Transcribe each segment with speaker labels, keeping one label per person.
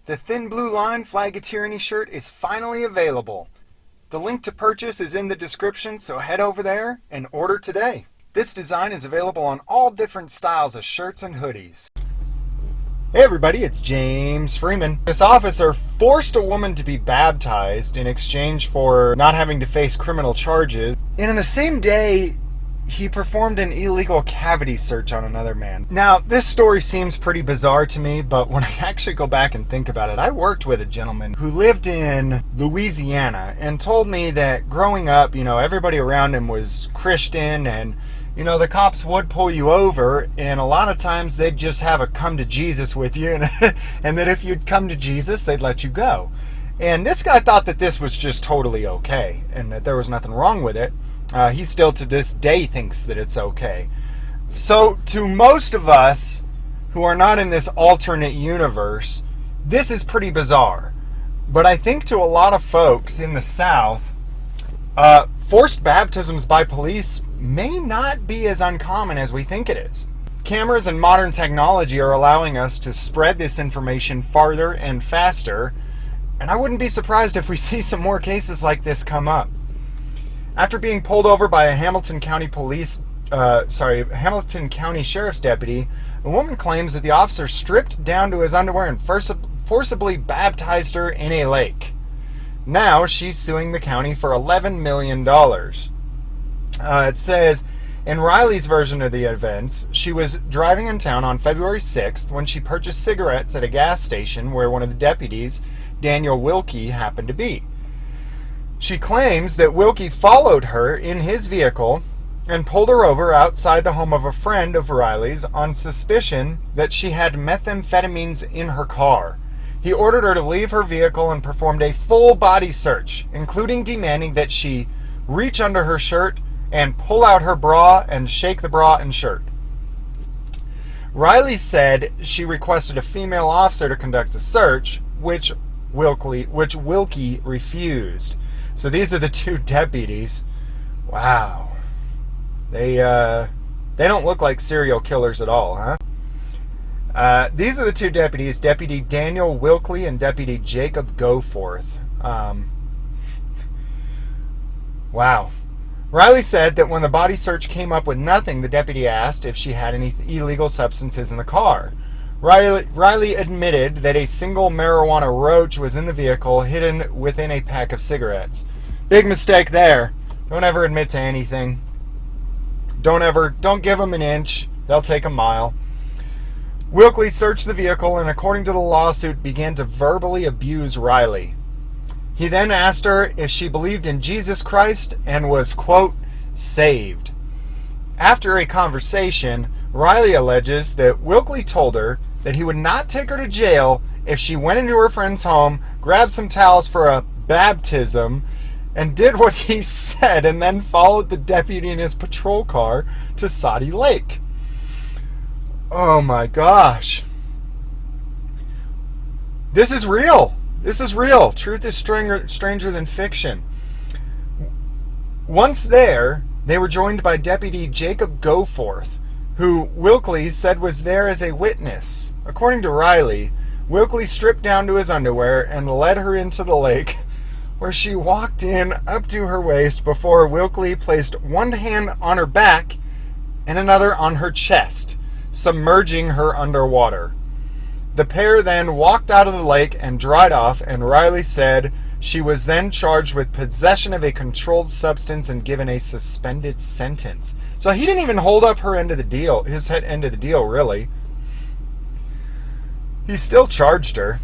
Speaker 1: The Thin Blue Line Flag of Tyranny shirt is finally available. The link to purchase is in the description, so head over there and order today. This design is available on all different styles of shirts and hoodies. Hey everybody, it's James Freeman. This officer forced a woman to be baptized in exchange for not having to face criminal charges. And in the same day, he performed an illegal cavity search on another man. Now, this story seems pretty bizarre to me, but when I actually go back and think about it, I worked with a gentleman who lived in Louisiana and told me that growing up, everybody around him was Christian and, the cops would pull you over, and a lot of times they'd just have a come to Jesus with you, and that if you'd come to Jesus, they'd let you go. And this guy thought that this was just totally okay, and that there was nothing wrong with it. He still to this day thinks that it's okay. So to most of us who are not in this alternate universe, this is pretty bizarre. But I think to a lot of folks in the South, forced baptisms by police may not be as uncommon as we think it is. Cameras and modern technology are allowing us to spread this information farther and faster, and I wouldn't be surprised if we see some more cases like this come up. After being pulled over by a Hamilton County Sheriff's deputy, a woman claims that the officer stripped down to his underwear and forcibly baptized her in a lake. Now she's suing the county for $11 million. It says, in Riley's version of the events, she was driving in town on February 6th when she purchased cigarettes at a gas station where one of the deputies, Daniel Wilkie, happened to be. She claims that Wilkie followed her in his vehicle and pulled her over outside the home of a friend of Riley's on suspicion that she had methamphetamines in her car. He ordered her to leave her vehicle and performed a full body search, including demanding that she reach under her shirt and pull out her bra and shake the bra and shirt. Riley said she requested a female officer to conduct the search, which Wilkie refused. So these are the two deputies. Wow. They don't look like serial killers at all, huh? These are the two deputies, Deputy Daniel Wilkie and Deputy Jacob Goforth. Wow. Riley said that when the body search came up with nothing, the deputy asked if she had any illegal substances in the car. Riley admitted that a single marijuana roach was in the vehicle, hidden within a pack of cigarettes. Big mistake there. Don't ever admit to anything. Don't give them an inch. They'll take a mile. Wilkie searched the vehicle and, according to the lawsuit, began to verbally abuse Riley. He then asked her if she believed in Jesus Christ and was, quote, saved. After a conversation, Riley alleges that Wilkie told her that he would not take her to jail if she went into her friend's home, grabbed some towels for a baptism, and did what he said, and then followed the deputy in his patrol car to Soddy Lake. Oh my gosh. This is real. This is real. Truth is stranger than fiction. Once there, they were joined by Deputy Jacob Goforth, who Wilkie said was there as a witness. According to Riley, Wilkie stripped down to his underwear and led her into the lake, where she walked in up to her waist before Wilkie placed one hand on her back and another on her chest, submerging her underwater. The pair then walked out of the lake and dried off, and Riley said she was then charged with possession of a controlled substance and given a suspended sentence. So he didn't even hold up her end of the deal, his end of the deal, really. He still charged her.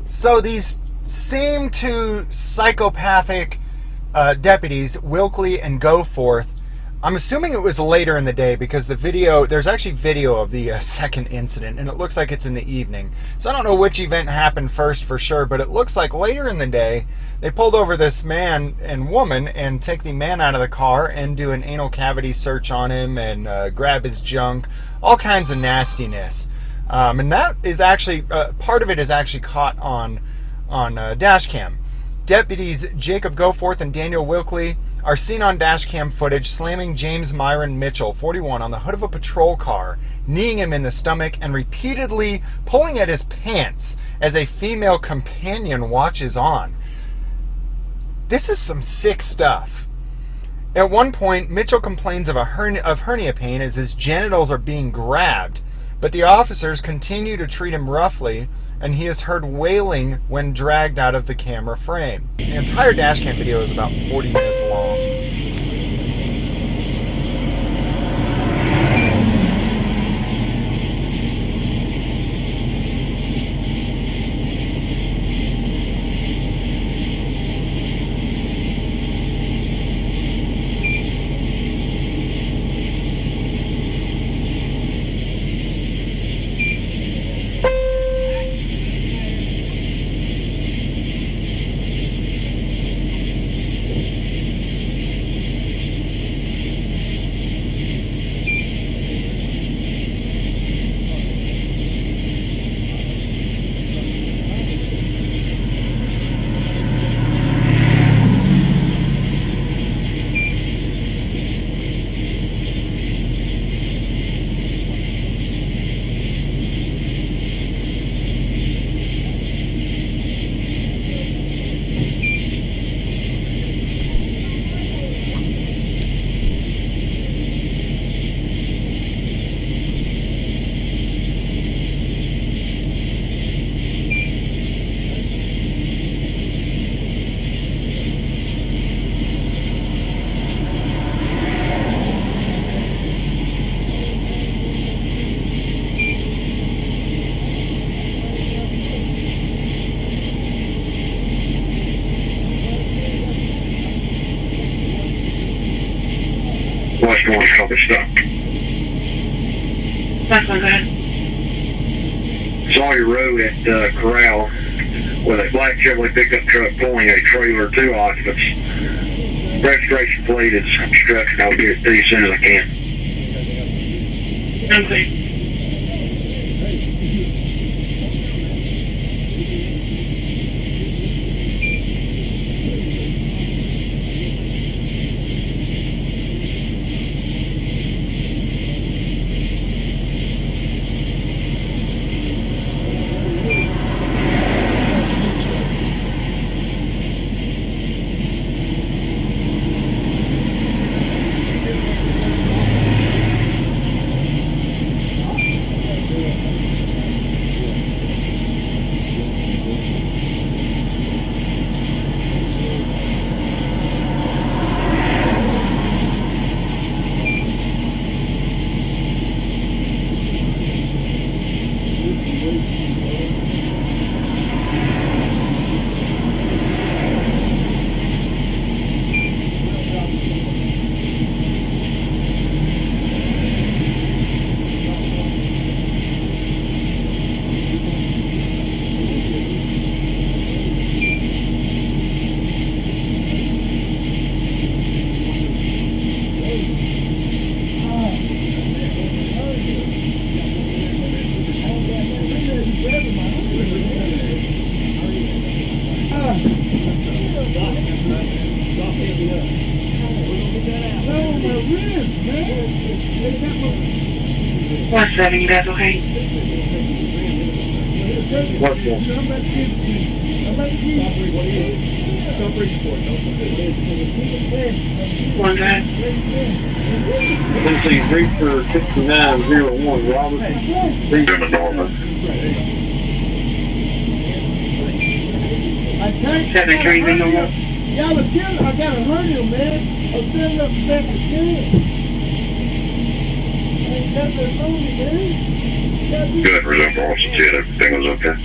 Speaker 1: So these same two psychopathic deputies, Wilkie and Goforth, I'm assuming it was later in the day because there's actually video of the second incident, and it looks like it's in the evening. So I don't know which event happened first for sure, but it looks like later in the day, they pulled over this man and woman and take the man out of the car and do an anal cavity search on him and grab his junk, all kinds of nastiness. And that is actually, part of it is actually caught on dash cam. Deputies Jacob Goforth and Daniel Wilkley are seen on dashcam footage slamming James Myron Mitchell, 41, on the hood of a patrol car, kneeing him in the stomach and repeatedly pulling at his pants as a female companion watches on. This is some sick stuff. At one point, Mitchell complains of hernia pain as his genitals are being grabbed, but the officers continue to treat him roughly, and he is heard wailing when dragged out of the camera frame. The entire dashcam video is about 40 minutes long.
Speaker 2: West Orange Company stuff.
Speaker 3: That's not good.
Speaker 2: Sawyer Road at Corral with a black Chevrolet pickup truck pulling a trailer, 2 occupants. Registration plate is obstruction. I'll get it to you as soon as I can.
Speaker 3: Okay. What's that? Are you guys okay?
Speaker 2: What for?
Speaker 3: One guy.
Speaker 2: Let's see, reach for 6901 Robinson. Reach in the Norman.
Speaker 3: 7 normal.
Speaker 4: Y'all are killing. I got a hernia, man. I'm standing up to back the skin. I ain't got that lonely, man.
Speaker 2: Good, resume Boston, said everything was okay.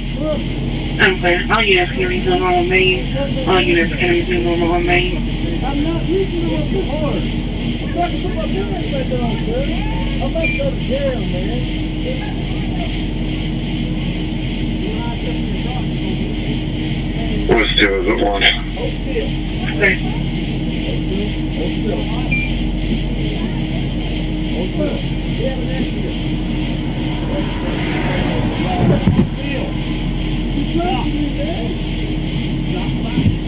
Speaker 3: I'm clear. All units can resume normal main. All units can resume normal on main.
Speaker 4: I'm not reaching them up too hard. I'm trying to put my pants back on, sir. I'm about to go to jail, man.
Speaker 2: What's still as it was?
Speaker 4: Hold still.
Speaker 3: Okay.
Speaker 4: Hold still. Hold still. We have an accident. Hold still. You trying to do that? Stop.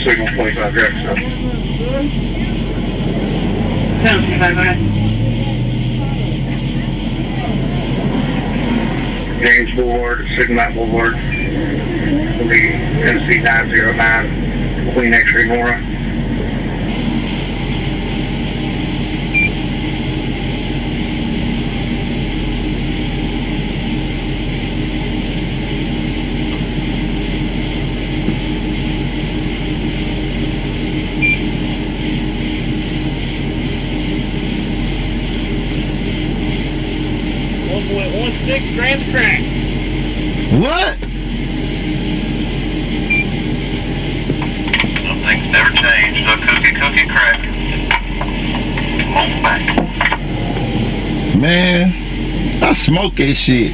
Speaker 2: Signal 25 Jackson.
Speaker 3: Sounds bye-bye.
Speaker 2: James Boulevard, Sigma Boulevard. Will be NC 909, Queen X-ray Mora.
Speaker 4: Grams of crack.
Speaker 5: What?
Speaker 6: Some things never change. So cookie, crack. Come on back.
Speaker 5: Man, I smoke that shit.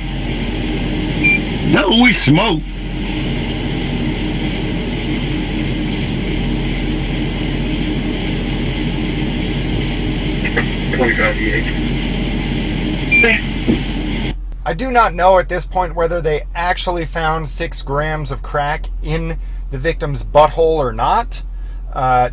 Speaker 5: That's what we smoke.
Speaker 1: I do not know at this point whether they actually found 6 grams of crack in the victim's butthole or not.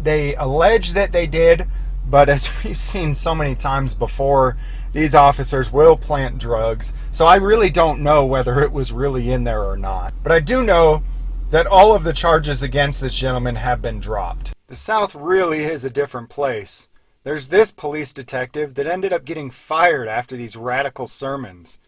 Speaker 1: They allege that they did, but as we've seen so many times before, these officers will plant drugs, so I really don't know whether it was really in there or not. But I do know that all of the charges against this gentleman have been dropped. The South really is a different place. There's this police detective that ended up getting fired after these radical sermons.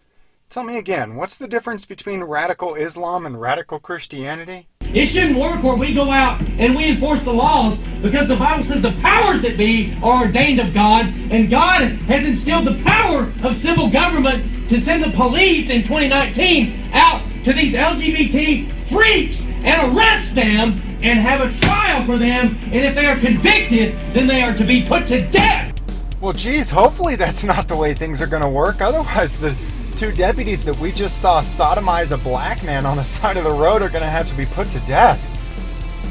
Speaker 1: Tell me again, what's the difference between radical Islam and radical Christianity?
Speaker 7: It shouldn't work where we go out and we enforce the laws, because the Bible says the powers that be are ordained of God, and God has instilled the power of civil government to send the police in 2019 out to these LGBT freaks and arrest them and have a trial for them, and if they are convicted, then they are to be put to death.
Speaker 1: Well, geez, hopefully that's not the way things are going to work. Otherwise, the 2 deputies that we just saw sodomize a black man on the side of the road are going to have to be put to death.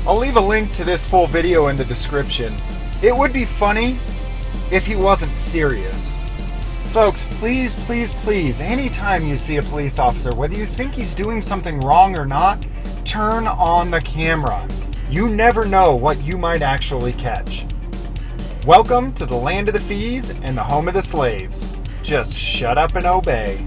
Speaker 1: I'll leave a link to this full video in the description. It would be funny if he wasn't serious. Folks, please, please, please, anytime you see a police officer, whether you think he's doing something wrong or not, turn on the camera. You never know what you might actually catch. Welcome to the land of the fees and the home of the slaves. Just shut up and obey.